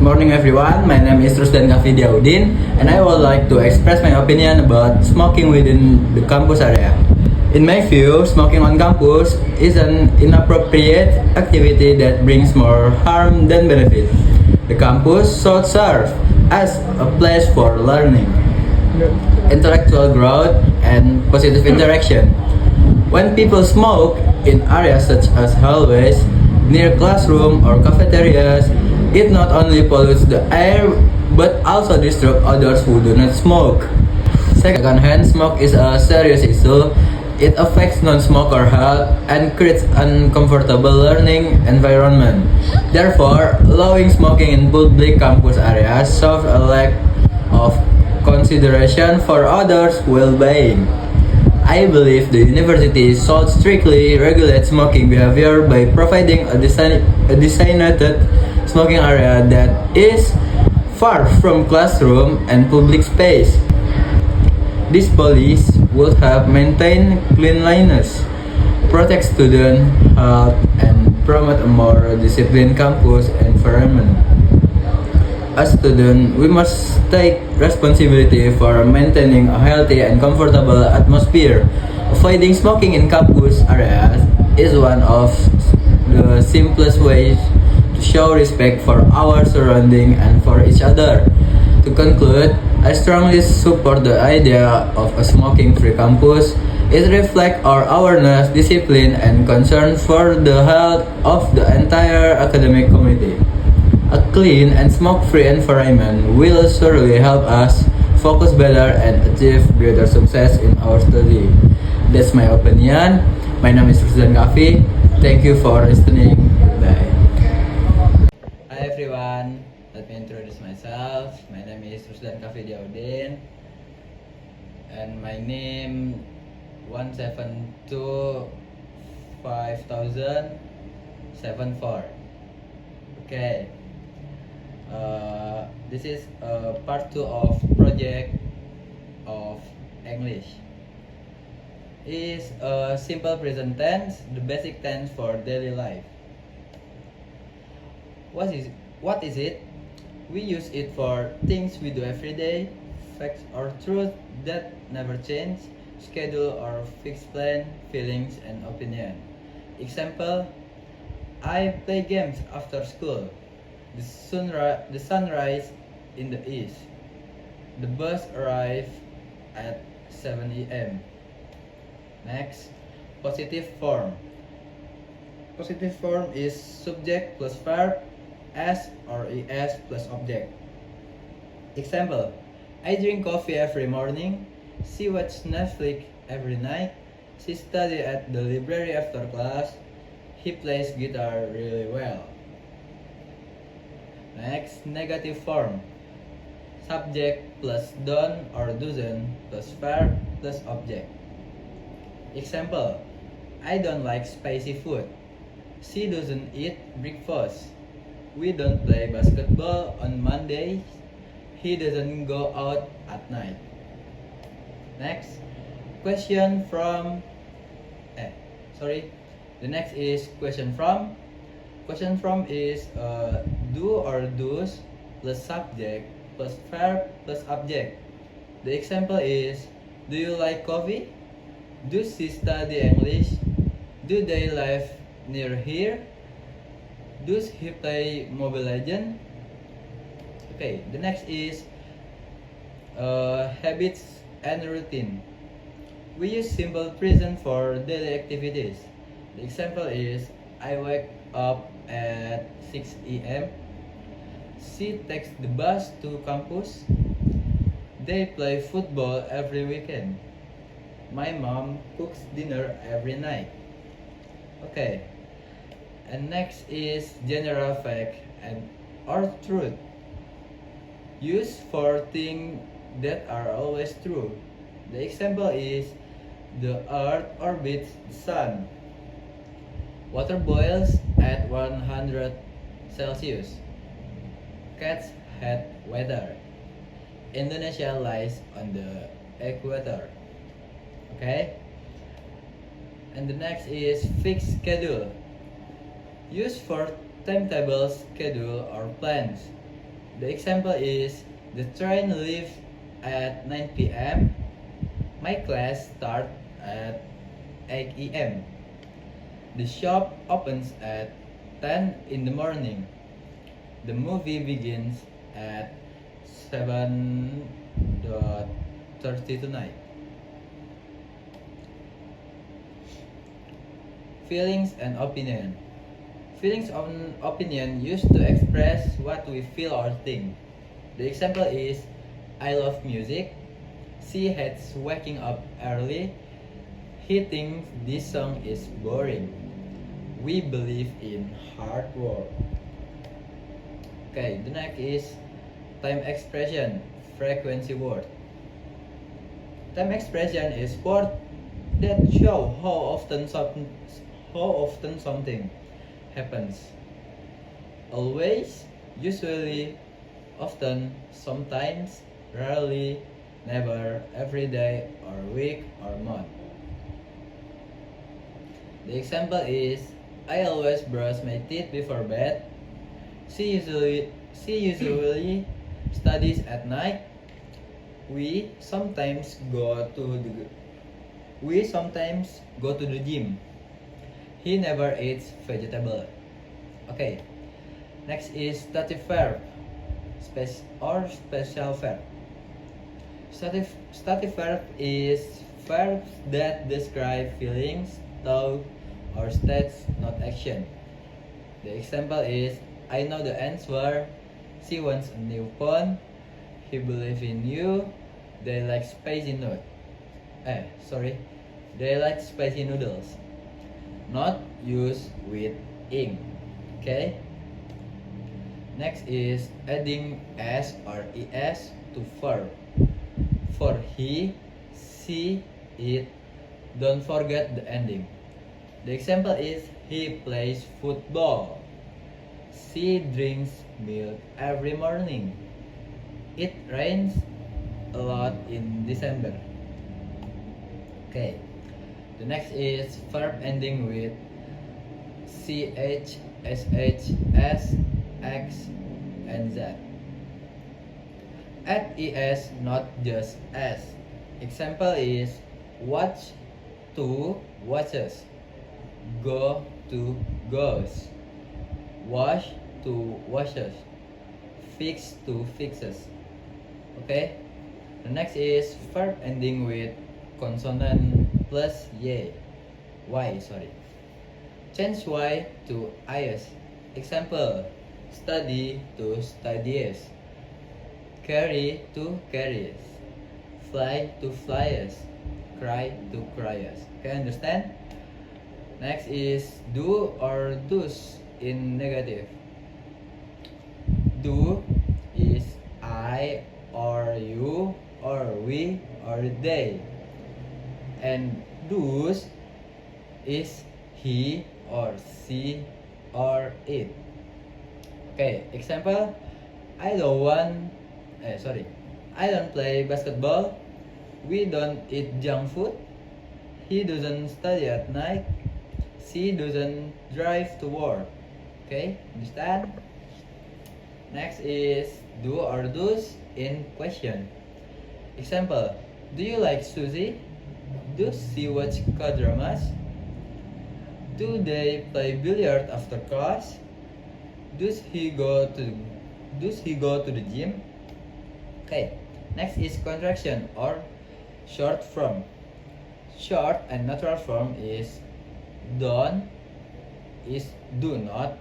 morning everyone, my name is Rusdan Kafidiaudin and I would like to express my opinion about smoking within the campus area. In my view, smoking on campus is an inappropriate activity that brings more harm than benefit. The campus should serve as a place for learning, intellectual growth, and positive interaction. When people smoke in areas such as hallways, near classroom or cafeterias, it not only pollutes the air but also disrupts others who do not smoke. Secondhand smoke is a serious issue. It affects non-smoker health and creates uncomfortable learning environment. Therefore, allowing smoking in public campus areas shows a lack of consideration for others' well-being. I believe the university should strictly regulate smoking behavior by providing a designated smoking area that is far from classroom and public space. This policy would help maintain cleanliness, protect student health, and promote a more disciplined campus environment. As students, we must take responsibility for maintaining a healthy and comfortable atmosphere. Avoiding smoking in campus areas is one of the simplest ways to show respect for our surroundings and for each other. To conclude, I strongly support the idea of a smoking-free campus. It reflects our awareness, discipline, and concern for the health of the entire academic community. A clean and smoke-free environment will surely help us focus better and achieve greater success in our study. That's my opinion. My name is Rusdan Kafi. Thank you for listening. Goodbye. Hi everyone. Let me introduce myself. My name is Rusdan Kafi Diaudin. And my name 1725074. Okay. This is part 2 of project of English. Is a simple present tense, the basic tense for daily life. What is it? We use it for things we do every day, facts or truth that never change, schedule or fixed plan, feelings and opinion. Example, I play games after school. The sunrise in the east. The bus arrived at 7 a.m. Next, positive form. Positive form is subject plus verb, s or es plus object. Example, I drink coffee every morning. She watches Netflix every night. She studies at the library after class. He plays guitar really well. Next, negative form. Subject plus don't or doesn't plus verb plus object. Example, I don't like spicy food. She doesn't eat breakfast. We don't play basketball on Mondays. He doesn't go out at night. Next, question from The next is question from. Question from is do or does plus subject plus verb plus object. The example is, do you like coffee? Does she study English? Do they live near here? Does he play Mobile Legends? Okay, the next is habits and routine. We use simple present for daily activities. The example is, I wake up at 6 a.m. She takes the bus to campus. They play football every weekend. My mom cooks dinner every night. Okay. And next is general fact and or truth. Used for things that are always true. The example is, the earth orbits the sun. Water boils at 100 Celsius. Cats hate weather. Indonesia lies on the equator. Okay? And the next is fixed schedule. Used for timetable, schedule, or plans. The example is the train leaves at 9 p.m. My class starts at 8 a.m. The shop opens at 10 in the morning. The movie begins at 7:30 tonight. Feelings and opinion. Feelings and opinion used to express what we feel or think. The example is I love music. She hates waking up early. He thinks this song is boring. We believe in hard work. Okay, the next is time expression, frequency word. Time expression is word that show how often something happens. Always, usually, often, sometimes, rarely, never, every day, or week, or month. The example is I always brush my teeth before bed. She usually studies at night. We sometimes go to the gym. He never eats vegetable. Okay. Next is stative verb special verb. Stative verb is verbs that describe feelings, thought, or states, not action. The example is I know the answer. She wants a new phone. He believes in you. They like spicy noodles. They like spicy noodles. Not used with ing. Okay. Next is adding s or es to verb. For he, she, it. Don't forget the ending. The example is he plays football. She drinks milk every morning. It rains a lot in December. Okay. The next is verb ending with ch, sh, s, x, and z. Add es, not just s. Example is watch to watches. Go to goes. Wash to washes. Fix to fixes. Okay. The next is verb ending with consonant plus y. Change y to is. Example: study to studies. Carry to carries. Fly to flyers. Cry to criers. Okay, understand? Next is do or does in negative. Do is I or you or we or they. And does is he or she or it. Okay, example, I don't play basketball. We don't eat junk food. He doesn't study at night. She doesn't drive to work. Okay, understand? Next is do or does in question. Example, do you like sushi? Does she watch K-dramas? Do they play billiard after class? Does he go to the gym? Okay. Next is contraction or short form. Short and natural form is don't is do not,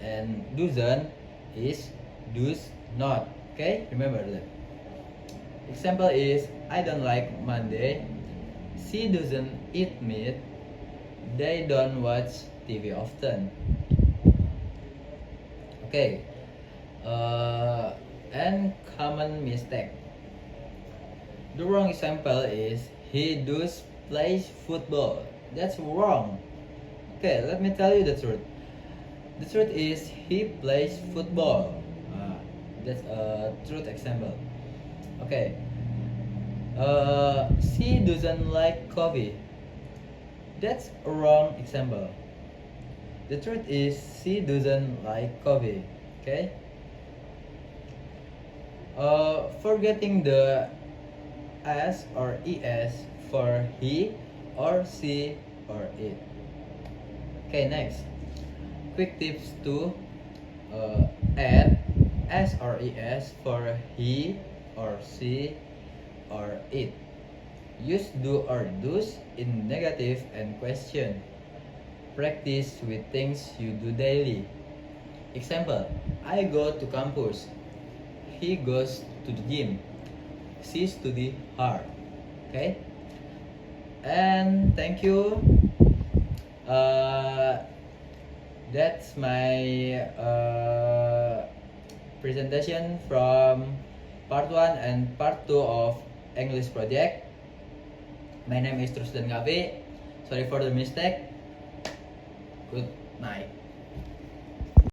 and doesn't is does not. Okay, remember that. Example is I don't like Monday. She doesn't eat meat. They don't watch TV often. Okay. And common mistake. The wrong example is he does plays football. That's wrong. Okay, let me tell you the truth. The truth is he plays football. That's a truth example. Okay. She doesn't like coffee. That's a wrong example. The truth is she doesn't like coffee. Okay. Forgetting the s or es for he or she or it. Okay, next. Quick tips to add s or es for he or she or it. Use do or do's in negative and question. Practice with things you do daily. Example, I go to campus. He goes to the gym. She study hard. Okay? And thank you. That's my presentation from part 1 and part 2 of English project. My name is Trusdan Gavi. Sorry for the mistake. Good night.